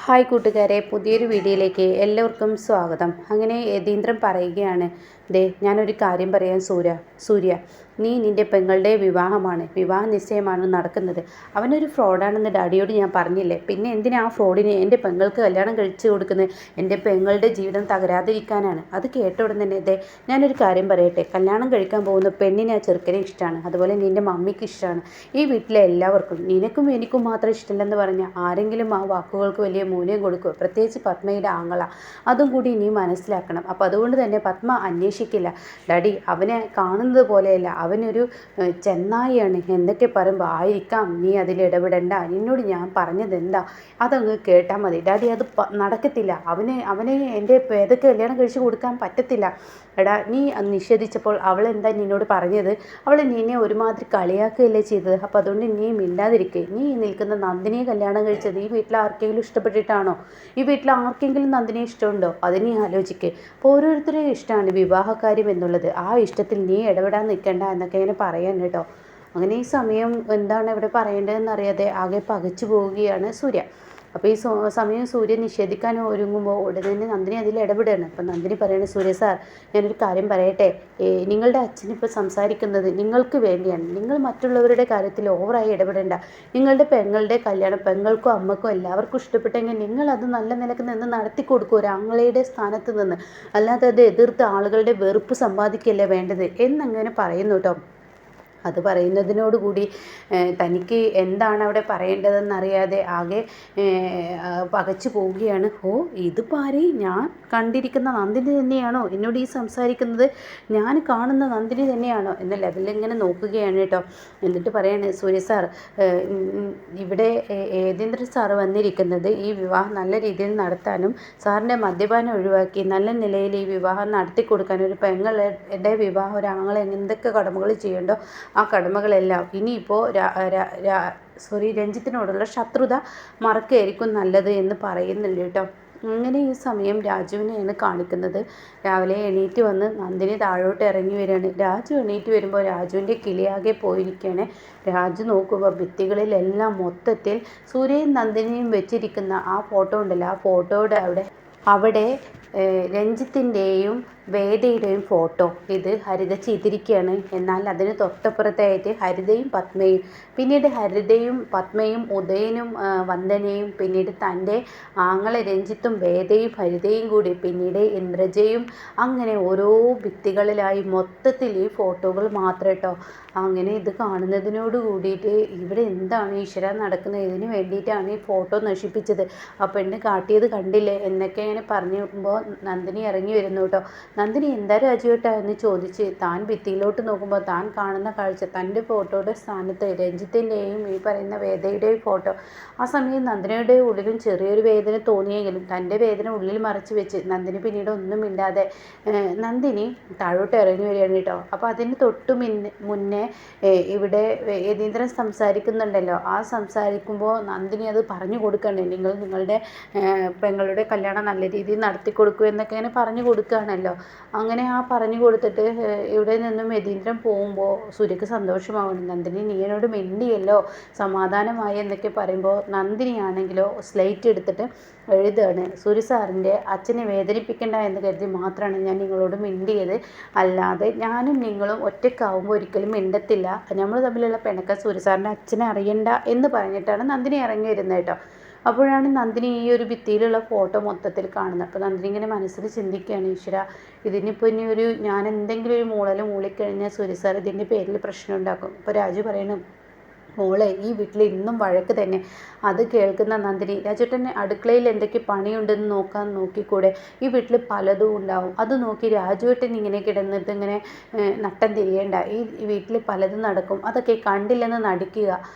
Hi കൂട്ടുകാരെ, പുതിയൊരു വീഡിയോയിലേക്ക് എല്ലാവർക്കും സ്വാഗതം. അങ്ങനെ യതീന്ദ്രൻ പറയുകയാണ്, ഞാനൊരു കാര്യം പറയാം സൂര്യ, നിൻ്റെ പെങ്ങളുടെ വിവാഹ നിശ്ചയമാണ് നടക്കുന്നത്. അവനൊരു ഫ്രോഡാണെന്ന് ഡാഡിയോട് ഞാൻ പറഞ്ഞില്ലേ, പിന്നെ എന്തിനാ ആ ഫ്രോഡിന് എൻ്റെ പെങ്ങൾക്ക് കല്യാണം കഴിച്ചു കൊടുക്കുന്നത്? എൻ്റെ പെങ്ങളുടെ ജീവിതം തകരാതിരിക്കാനാണ്. അത് കേട്ട ഉടൻ തന്നെ ഞാനൊരു കാര്യം പറയട്ടെ, കല്യാണം കഴിക്കാൻ പോകുന്ന പെണ്ണിനെ ആ ചെറുക്കനെ ഇഷ്ടമാണ്, അതുപോലെ നിൻ്റെ മമ്മിക്ക് ഇഷ്ടമാണ്. ഈ വീട്ടിലെ എല്ലാവർക്കും, നിനക്കും എനിക്കും മാത്രം ഇഷ്ടമില്ലെന്ന് പറഞ്ഞാൽ ആരെങ്കിലും ആ വാക്കുകൾക്ക് വലിയ മൂല്യം കൊടുക്കുക, പ്രത്യേകിച്ച് പത്മയുടെ ആങ്ങള. അതും കൂടി നീ മനസ്സിലാക്കണം. അപ്പോൾ അതുകൊണ്ട് തന്നെ പത്മ അന്വേഷിക്കില്ല. ഡാഡി, അവനെ കാണുന്നത് പോലെയല്ല, അവനൊരു ചെന്നായിയാണ്. എന്തൊക്കെ പറയുമ്പോൾ ആയിരിക്കാം, നീ അതിൽ ഇടപെടണ്ട, നിന്നോട് ഞാൻ പറഞ്ഞത് എന്താ അതങ്ങ് കേട്ടാൽ മതി. ഡാഡി, അത് നടക്കത്തില്ല. അവനെ എൻ്റെ പേദക്ക് കല്യാണം കഴിച്ച് കൊടുക്കാൻ പറ്റത്തില്ല. എടാ, നീ നിഷേധിച്ചപ്പോൾ അവൾ എന്താ നിന്നോട് പറഞ്ഞത്? അവൾ നിന്നെ ഒരുമാതിരി കളിയാക്കുകയല്ലേ ചെയ്തത്. അപ്പോൾ അതുകൊണ്ട് നീ മിണ്ടാതിരിക്കുക. നീ നിൽക്കുന്ന നന്ദിനിയെ കല്യാണം കഴിച്ചത് ഈ വീട്ടിൽ ആർക്കെങ്കിലും ഇഷ്ടപ്പെട്ടിട്ടാണോ? ഈ വീട്ടിൽ ആർക്കെങ്കിലും നന്ദിനിയെ ഇഷ്ടമുണ്ടോ? അത് നീ ആലോചിക്കുക. അപ്പോൾ ഓരോരുത്തരെയും ഇഷ്ടമാണ് വിവാഹകാര്യം എന്നുള്ളത്. ആ ഇഷ്ടത്തിൽ നീ ഇടപെടാൻ നിൽക്കണ്ട എന്നൊക്കെ ഇങ്ങനെ പറയാൻ കേട്ടോ. അങ്ങനെ ഈ സമയം എന്താണ് ഇവിടെ പറയേണ്ടതെന്ന് അറിയാതെ ആകെ പകച്ചു പോവുകയാണ് സൂര്യ. അപ്പോൾ ഈ സമയം സൂര്യൻ നിഷേധിക്കാൻ ഒരുങ്ങുമ്പോൾ ഉടനെ തന്നെ നന്ദിനി അതിൽ ഇടപെടുകയാണ്. അപ്പം നന്ദിനി പറയുന്നത്, സൂര്യ സാർ, ഞാനൊരു കാര്യം പറയട്ടെ, നിങ്ങളുടെ അച്ഛനിപ്പോൾ സംസാരിക്കുന്നത് നിങ്ങൾക്ക് വേണ്ടിയാണ്. നിങ്ങൾ മറ്റുള്ളവരുടെ കാര്യത്തിൽ ഓവറായി ഇടപെടേണ്ട. നിങ്ങളുടെ പെങ്ങളുടെ കല്യാണം പെങ്ങൾക്കും അമ്മക്കും എല്ലാവർക്കും ഇഷ്ടപ്പെട്ടെങ്കിൽ നിങ്ങൾ അത് നല്ല നിലക്ക് നിന്ന് നടത്തി കൊടുക്കും, ഒരു ആങ്ങളയുടെ സ്ഥാനത്ത് നിന്ന്. അല്ലാതെ അത് എതിർത്ത് ആളുകളുടെ വെറുപ്പ് സമ്പാദിക്കുകയല്ലേ വേണ്ടത് എന്നങ്ങനെ പറയുന്നു കേട്ടോ. അത് പറയുന്നതിനോടുകൂടി തനിക്ക് എന്താണ് അവിടെ പറയേണ്ടതെന്നറിയാതെ ആകെ പകച്ചു പോവുകയാണ്. ഇത് പാരി, ഞാൻ കണ്ടിരിക്കുന്ന നന്ദിനി തന്നെയാണോ എന്നോട് ഈ സംസാരിക്കുന്നത്? ഞാൻ കാണുന്ന നന്ദിനി തന്നെയാണോ എന്ന ലെവലിൽ ഇങ്ങനെ നോക്കുകയാണ് കേട്ടോ. എന്നിട്ട് പറയാണ്, സൂര്യ സാർ, ഇവിടെ യതീന്ദ്രൻ സാറ് വന്നിരിക്കുന്നത് ഈ വിവാഹം നല്ല രീതിയിൽ നടത്താനും സാറിൻ്റെ മദ്യപാനം ഒഴിവാക്കി നല്ല നിലയിൽ ഈ വിവാഹം നടത്തി കൊടുക്കാനും, ഒരു പെങ്ങളുടെ വിവാഹം ഒരാങ്ങളെ എന്തൊക്കെ കടമകൾ ചെയ്യണ്ടോ ആ കടമകളെല്ലാം ഇനിയിപ്പോൾ രഞ്ജിത്തിനോടുള്ള ശത്രുത മറക്കുകയായിരിക്കും നല്ലത് എന്ന് പറയുന്നുണ്ട് കേട്ടോ. അങ്ങനെ ഈ സമയം രാജുവിനെയാണ് കാണിക്കുന്നത്. രാവിലെ എണീറ്റ് വന്ന് നന്ദിനി താഴോട്ട് ഇറങ്ങി വരികയാണ്. രാജു എണീറ്റ് വരുമ്പോൾ രാജുവിൻ്റെ കിളിയാകെ പോയിരിക്കുകയാണ്. രാജു നോക്കുമ്പോൾ ഭിത്തികളിലെല്ലാം മൊത്തത്തിൽ സൂര്യയും നന്ദിനിയും വെച്ചിരിക്കുന്ന ആ ഫോട്ടോ ഉണ്ടല്ലോ, ആ ഫോട്ടോയുടെ അവിടെ രഞ്ജിത്തിൻ്റെയും വേദയുടെയും ഫോട്ടോ ഇത് ഹരിത ചെയ്തിരിക്കുകയാണ്. എന്നാൽ അതിന് തൊട്ടപ്പുറത്തായിട്ട് ഹരിതയും പത്മയും, പിന്നീട് ഹരിതയും പത്മയും ഉദയനും വന്ദനയും, പിന്നീട് തൻ്റെ ആങ്ങളെ രഞ്ജിത്തും വേദയും ഹരിതയും കൂടി, പിന്നീട് ഇന്ദ്രജയും, അങ്ങനെ ഓരോ ഭിത്തികളിലായി മൊത്തത്തിൽ ഈ ഫോട്ടോകൾ മാത്രം കേട്ടോ. അങ്ങനെ ഇത് കാണുന്നതിനോട് കൂടിയിട്ട് ഇവിടെ എന്താണ് ഈശ്വര നടക്കുന്നത്, ഇതിന് വേണ്ടിയിട്ടാണ് ഈ ഫോട്ടോ നശിപ്പിച്ചത്, ആ പെണ്ണ് കാട്ടിയത് കണ്ടില്ലേ എന്നൊക്കെ ഇങ്ങനെ പറയുമ്പോൾ നന്ദിനി ഇറങ്ങി വരുന്നു കേട്ടോ. നന്ദിനി, എന്താ രാജുവേട്ടാ എന്ന് ചോദിച്ച് താൻ ഭിത്തിയിലോട്ട് നോക്കുമ്പോൾ താൻ കാണുന്ന കാഴ്ച തൻ്റെ ഫോട്ടോയുടെ സ്ഥാനത്ത് രഞ്ജിത്തിൻ്റെയും ഈ പറയുന്ന വേദയുടെയും ഫോട്ടോ. ആ സമയം നന്ദിനിയുടെ ഉള്ളിലും ചെറിയൊരു വേദന തോന്നിയെങ്കിലും തൻ്റെ വേദന ഉള്ളിൽ മറച്ചു വെച്ച് നന്ദിനി പിന്നീട് ഒന്നും മിണ്ടാതെ നന്ദിനി താഴോട്ട് ഇറങ്ങി വരികയാണ് കേട്ടോ. അപ്പോൾ അതിന് തൊട്ട് മുന്നേ ഇവിടെ യതീന്ദ്രൻ സംസാരിക്കുന്നുണ്ടല്ലോ, ആ സംസാരിക്കുമ്പോൾ നന്ദിനി അത് പറഞ്ഞു കൊടുക്കണ്ടേ, നിങ്ങളുടെ പെങ്ങളുടെ കല്യാണം നല്ല രീതിയിൽ നടത്തി കൊടുക്കൂ എന്നൊക്കെ ഇങ്ങനെ പറഞ്ഞു കൊടുക്കുകയാണല്ലോ. അങ്ങനെ ആ പറഞ്ഞു കൊടുത്തിട്ട് ഇവിടെ നിന്നും യതീന്ദ്രൻ പോകുമ്പോൾ സൂര്യക്ക് സന്തോഷമാവണം. നന്ദിനി, നീ എന്നോട് മിണ്ടിയല്ലോ, സമാധാനമായി എന്നൊക്കെ പറയുമ്പോൾ നന്ദിനിയാണെങ്കിലോ സ്ലേറ്റ് എടുത്തിട്ട് എഴുതുകയാണ്, സൂര്യ സാറിൻ്റെ അച്ഛനെ വേദനിപ്പിക്കേണ്ട എന്ന് കരുതി മാത്രമാണ് ഞാൻ നിങ്ങളോട് മിണ്ടിയത്, അല്ലാതെ ഞാനും നിങ്ങളും ഒറ്റയ്ക്കാവുമ്പോൾ ഒരിക്കലും മിണ്ടത്തില്ല, നമ്മൾ തമ്മിലുള്ള പിണക്കം സൂര്യ സാറിൻ്റെ അച്ഛനെ അറിയണ്ട എന്ന് പറഞ്ഞിട്ടാണ് നന്ദിനി ഇറങ്ങി വരുന്നത് കേട്ടോ. അപ്പോഴാണ് നന്ദിനി ഈ ഒരു ഭിത്തിയിലുള്ള ഫോട്ടോ മൊത്തത്തിൽ കാണുന്നത്. അപ്പോൾ നന്ദിനി ഇങ്ങനെ മനസ്സിൽ ചിന്തിക്കുകയാണ്, ഈശ്വര, ഇതിനിപ്പോൾ ഇനി ഞാൻ എന്തെങ്കിലും ഒരു മൂളിക്കഴിഞ്ഞാൽ സൂര്യ സാർ ഇതിൻ്റെ പേരിൽ പ്രശ്നം ഉണ്ടാക്കും. ഇപ്പോൾ രാജു പറയണം, മോളെ, ഈ വീട്ടിൽ ഇന്നും വഴക്ക് തന്നെ. അത് കേൾക്കുന്ന നന്ദിനി, രാജേട്ടന് അടുക്കളയിൽ എന്തൊക്കെ പണിയുണ്ടെന്ന് നോക്കിക്കൂടെ? ഈ വീട്ടിൽ പലതും ഉണ്ടാവും, അത് നോക്കി രാജുവേട്ടൻ ഇങ്ങനെ കിടന്നിട്ട് ഇങ്ങനെ നട്ടം തിരിയേണ്ട, ഈ വീട്ടിൽ പലതും നടക്കും, അതൊക്കെ കണ്ടില്ലെന്ന് നടിക്കുക.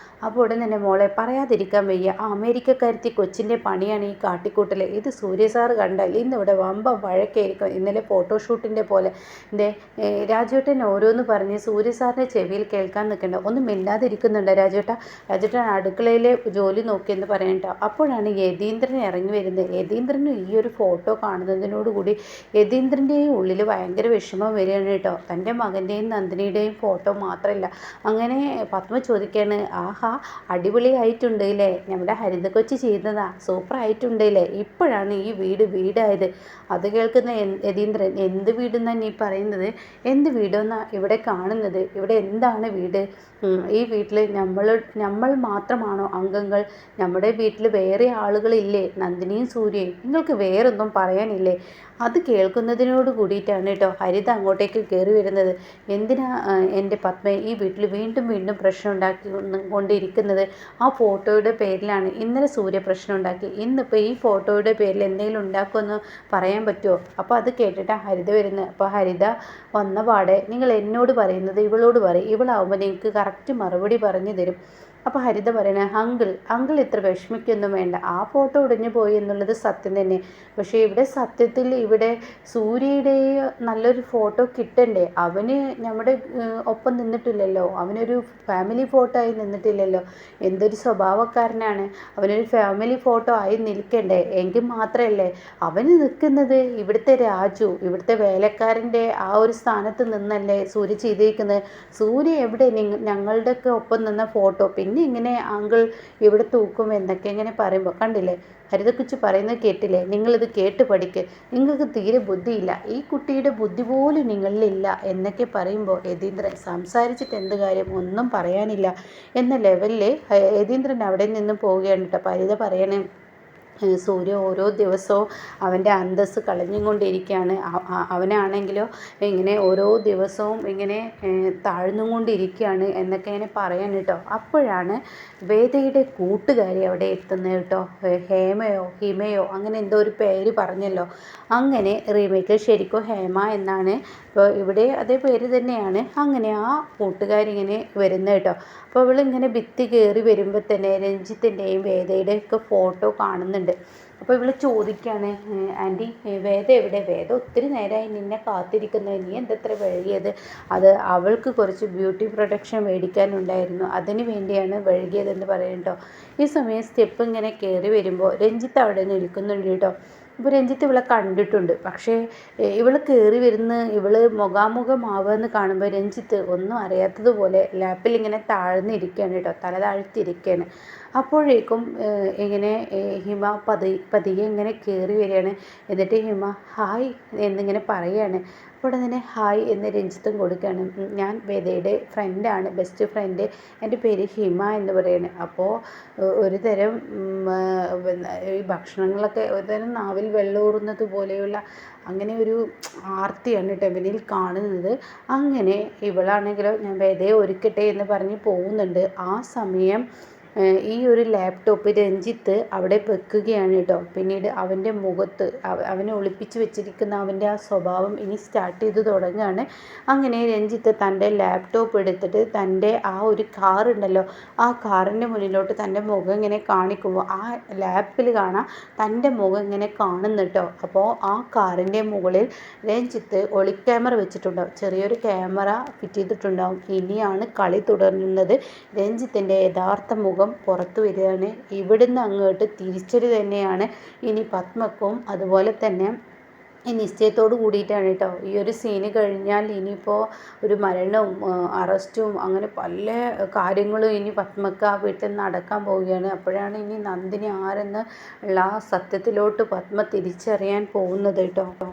അപ്പോൾ ഉടൻ തന്നെ, മോളെ, പറയാതിരിക്കാൻ വയ്യ, ആ അമേരിക്കക്കാരത്തി കൊച്ചിൻ്റെ പണിയാണ് ഈ കാട്ടിക്കൂട്ടൽ, ഇത് സൂര്യ സാറ് കണ്ടാൽ ഇന്നിവിടെ വമ്പ വഴക്കായിരിക്കും, ഇന്നലെ ഫോട്ടോഷൂട്ടിൻ്റെ പോലെ. രാജുവേട്ടൻ ഓരോന്ന് പറഞ്ഞ് സൂര്യ സാറിൻ്റെ ചെവിയിൽ കേൾക്കാൻ നിൽക്കണ്ട, ഒന്നും മിണ്ടാതിരിക്കുന്നുണ്ട് രാജേട്ടൻ അടുക്കളയിൽ ജോലി നോക്കിയെന്ന് പറയാം കേട്ടോ. അപ്പോഴാണ് യതീന്ദ്രൻ ഇറങ്ങി വരുന്നത്. യതീന്ദ്രനും ഈ ഒരു ഫോട്ടോ കാണുന്നതിനോടുകൂടി യതീന്ദ്രൻ്റെയും ഉള്ളിൽ ഭയങ്കര വിഷമം വരികയാണ് കേട്ടോ. തൻ്റെ മകൻ്റെയും നന്ദിനിയുടെയും ഫോട്ടോ മാത്രമല്ല. അങ്ങനെ പത്മ ചോദിക്കുകയാണ്, ആഹാ അടിപൊളിയായിട്ടുണ്ട് ഇല്ലേ, നമ്മുടെ ഹരിത കൊച്ചി ചെയ്തതാ, സൂപ്പറായിട്ടുണ്ട് ഇല്ലേ, ഇപ്പോഴാണ് ഈ വീടായത്. അത് കേൾക്കുന്ന യതീന്ദ്രൻ, എന്ത് വീടെന്നാ നീ പറയുന്നത്, എന്ത് വീടെന്നാ ഇവിടെ കാണുന്നത്, ഇവിടെ എന്താണ് വീട്, ഈ വീട്ടിൽ നമ്മൾ മാത്രമാണോ അംഗങ്ങൾ, നമ്മുടെ വീട്ടിൽ വേറെ ആളുകളില്ലേ, നന്ദിനിയും സൂര്യയും, നിങ്ങൾക്ക് വേറൊന്നും പറയാനില്ലേ. അത് കേൾക്കുന്നതിനോട് കൂടിയിട്ടാണ് കേട്ടോ ഹരിത അങ്ങോട്ടേക്ക് കയറി വരുന്നത്. എന്തിനാ എൻ്റെ പത്മ ഈ വീട്ടിൽ വീണ്ടും വീണ്ടും പ്രശ്നം ഉണ്ടാക്കി കൊണ്ടിരിക്കുന്നത്, ആ ഫോട്ടോയുടെ പേരിലാണ്. ഇന്നലെ സൂര്യ പ്രശ്നം ഉണ്ടാക്കി, ഇന്നിപ്പോൾ ഈ ഫോട്ടോയുടെ പേരിൽ എന്തെങ്കിലും ഉണ്ടാക്കുമെന്ന് പറയാൻ പറ്റുമോ. അപ്പോൾ അത് കേട്ടിട്ടാണ് ഹരിത വരുന്നത്. അപ്പോൾ ഹരിത വന്ന പാടെ, നിങ്ങൾ എന്നോട് പറയുന്നത് ഇവളോട് പറയും, ഇവളാവുമ്പോൾ നിങ്ങൾക്ക് കറക്റ്റ് മറുപടി പറഞ്ഞു തരും. അപ്പോൾ ഹരിത പറയണേ, അങ്കിൾ ഇത്ര വിഷമിക്കൊന്നും വേണ്ട, ആ ഫോട്ടോ ഒടിഞ്ഞു പോയി എന്നുള്ളത് സത്യം തന്നെ. പക്ഷേ ഇവിടെ സത്യത്തിൽ ഇവിടെ സൂര്യയുടെ നല്ലൊരു ഫോട്ടോ കിട്ടണ്ടേ, അവന് നമ്മുടെ ഒപ്പം നിന്നിട്ടില്ലല്ലോ, അവനൊരു ഫാമിലി ഫോട്ടോ ആയി നിന്നിട്ടില്ലല്ലോ. എന്തൊരു സ്വഭാവക്കാരനാണ്, അവനൊരു ഫാമിലി ഫോട്ടോ ആയി നിൽക്കണ്ടേ, എങ്കിൽ മാത്രമല്ലേ അവന് നിൽക്കുന്നത്. ഇവിടുത്തെ രാജു, ഇവിടുത്തെ വേലക്കാരൻ്റെ ആ ഒരു സ്ഥാനത്ത് നിന്നല്ലേ സൂര്യ ചെയ്തിരിക്കുന്നത്. സൂര്യ എവിടെ ഞങ്ങളുടെയൊക്കെ ഒപ്പം നിന്ന ഫോട്ടോ പിന്നെ ഇങ്ങനെ അങ്കിൾ ഇവിടെ തൂക്കും എന്നൊക്കെ ഇങ്ങനെ പറയുമ്പോൾ കണ്ടില്ലേ, ഹരിതക്കുച്ച് പറയുന്നത് കേട്ടില്ലേ, നിങ്ങളിത് കേട്ട് പഠിക്ക്, നിങ്ങൾക്ക് തീരെ ബുദ്ധിയില്ല, ഈ കുട്ടിയുടെ ബുദ്ധി പോലും നിങ്ങളിലില്ല എന്നൊക്കെ പറയുമ്പോൾ യതീന്ദ്രൻ സംസാരിച്ചിട്ട് എന്ത് കാര്യം, ഒന്നും പറയാനില്ല എന്ന ലെവലിൽ യതീന്ദ്രൻ അവിടെ നിന്ന് പോവുകയാണ് കേട്ടോ. അപ്പോൾ ഹരിത പറയണേ, സൂര്യ ഓരോ ദിവസവും അവൻ്റെ അന്തസ്സ് കളഞ്ഞുകൊണ്ടിരിക്കുകയാണ്. അവനാണെങ്കിലോ ഇങ്ങനെ ഓരോ ദിവസവും ഇങ്ങനെ താഴ്ന്നുകൊണ്ടിരിക്കുകയാണ് എന്നൊക്കെ ഇങ്ങനെ പറയാൻ കേട്ടോ. അപ്പോഴാണ് വേദയുടെ കൂട്ടുകാരി അവിടെ എത്തുന്നത് കേട്ടോ. ഹിമയോ അങ്ങനെ എന്തോ ഒരു പേര് പറഞ്ഞല്ലോ. അങ്ങനെ റീമേക്കിൽ ശരിക്കും ഹേമ എന്നാണ്, ഇപ്പോൾ ഇവിടെ അതേ പേര് തന്നെയാണ്. അങ്ങനെ ആ കൂട്ടുകാരി ഇങ്ങനെ വരുന്നത് കേട്ടോ. അപ്പോൾ ഇവളിങ്ങനെ ഭിത്തി കയറി വരുമ്പോൾ തന്നെ രഞ്ജിത്തിൻ്റെയും വേദയുടെയും ഒക്കെ ഫോട്ടോ കാണുന്നുണ്ട്. അപ്പോൾ ഇവൾ ചോദിക്കുകയാണ്, ആൻറ്റി വേദ എവിടെ, വേദ ഒത്തിരി നേരമായി നിന്നെ കാത്തിരിക്കുന്നത്, നീ എന്തത്ര വൈകിയത്. അത് അവൾക്ക് കുറച്ച് ബ്യൂട്ടി പ്രൊഡക്ഷൻ മേടിക്കാനുണ്ടായിരുന്നു, അതിന് വേണ്ടിയാണ് വൈകിയതെന്ന് പറയട്ടോ. ഈ സമയം സ്റ്റെപ്പ് ഇങ്ങനെ കയറി വരുമ്പോൾ രഞ്ജിത്ത് അവിടെ നിൽക്കുന്നുണ്ട് കേട്ടോ. ഇപ്പോൾ രഞ്ജിത്ത് ഇവളെ കണ്ടിട്ടുണ്ട്, പക്ഷേ ഇവൾ കയറി വരുന്ന ഇവൾ മുഖാമുഖമാവുമെന്ന് കാണുമ്പോൾ രഞ്ജിത്ത് ഒന്നും അറിയാത്തതുപോലെ ലാപ്പിൽ ഇങ്ങനെ താഴ്ന്നിരിക്കുകയാണ് കേട്ടോ, തല താഴ്ത്തിരിക്കുകയാണ്. അപ്പോഴേക്കും ഇങ്ങനെ ഹിമ പതിയെ ഇങ്ങനെ കയറി വരികയാണ്. എന്നിട്ട് ഹിമ ഹായ് എന്നിങ്ങനെ പറയുകയാണ്. അപ്പോൾ തന്നെ ഹായ് എന്ന് രഞ്ജിത്തും കൊടുക്കുകയാണ്. ഞാൻ വേദയുടെ ഫ്രണ്ടാണ്, ബെസ്റ്റ് ഫ്രണ്ട്, എൻ്റെ പേര് ഹിമ എന്ന് പറയുന്നത്. അപ്പോൾ ഒരു തരം ഈ ഭക്ഷണങ്ങളൊക്കെ ഒരു തരം നാവിൽ വെള്ളൂറുന്നത് പോലെയുള്ള അങ്ങനെ ഒരു ആർത്തിയാണ് കേട്ടോ ഇവനിൽ കാണുന്നത്. അങ്ങനെ ഇവളാണെങ്കിലോ ഞാൻ വേദയെ ഒരുക്കട്ടെ എന്ന് പറഞ്ഞ് പോകുന്നുണ്ട്. ആ സമയം ഈ ഒരു ലാപ്ടോപ്പ് രഞ്ജിത്ത് അവിടെ വെക്കുകയാണ് കേട്ടോ. പിന്നീട് അവൻ്റെ മുഖത്ത് അവനെ ഒളിപ്പിച്ച് വെച്ചിരിക്കുന്ന അവൻ്റെ ആ സ്വഭാവം ഇനി സ്റ്റാർട്ട് ചെയ്ത് തുടങ്ങുകയാണ്. അങ്ങനെ രഞ്ജിത്ത് തൻ്റെ ലാപ്ടോപ്പ് എടുത്തിട്ട് തൻ്റെ ആ ഒരു കാറുണ്ടല്ലോ, ആ കാറിൻ്റെ മുന്നിലോട്ട് തൻ്റെ മുഖം ഇങ്ങനെ കാണിക്കുമ്പോൾ ആ ലാപ്പിൽ കാണാം തൻ്റെ മുഖം ഇങ്ങനെ കാണുന്നു കേട്ടോ. അപ്പോൾ ആ കാറിൻ്റെ മുകളിൽ രഞ്ജിത്ത് ഒളിക്യാമറ വെച്ചിട്ടുണ്ടാവും, ചെറിയൊരു ക്യാമറ ഫിറ്റ് ചെയ്തിട്ടുണ്ടാവും. ഇനിയാണ് കളി തുടങ്ങുന്നത്. രഞ്ജിത്തിൻ്റെ യഥാർത്ഥ മുഖം പുറത്തു വരികയാണ്. ഇവിടുന്ന് അങ്ങോട്ട് തിരിച്ചടി തന്നെയാണ് ഇനി പത്മക്കും. അതുപോലെ തന്നെ ഈ നിശ്ചയത്തോട് കൂടിയിട്ടാണ് കേട്ടോ ഈ ഒരു സീന് കഴിഞ്ഞാൽ ഇനിയിപ്പോൾ ഒരു മരണവും അറസ്റ്റും അങ്ങനെ പല കാര്യങ്ങളും ഇനി പത്മക്ക് ആ വീട്ടിൽ നടക്കാൻ പോവുകയാണ്. അപ്പോഴാണ് ഇനി നന്ദിനി ആരെന്ന് ഉള്ള ആ സത്യത്തിലോട്ട് പത്മ തിരിച്ചറിയാൻ പോകുന്നത് കേട്ടോ.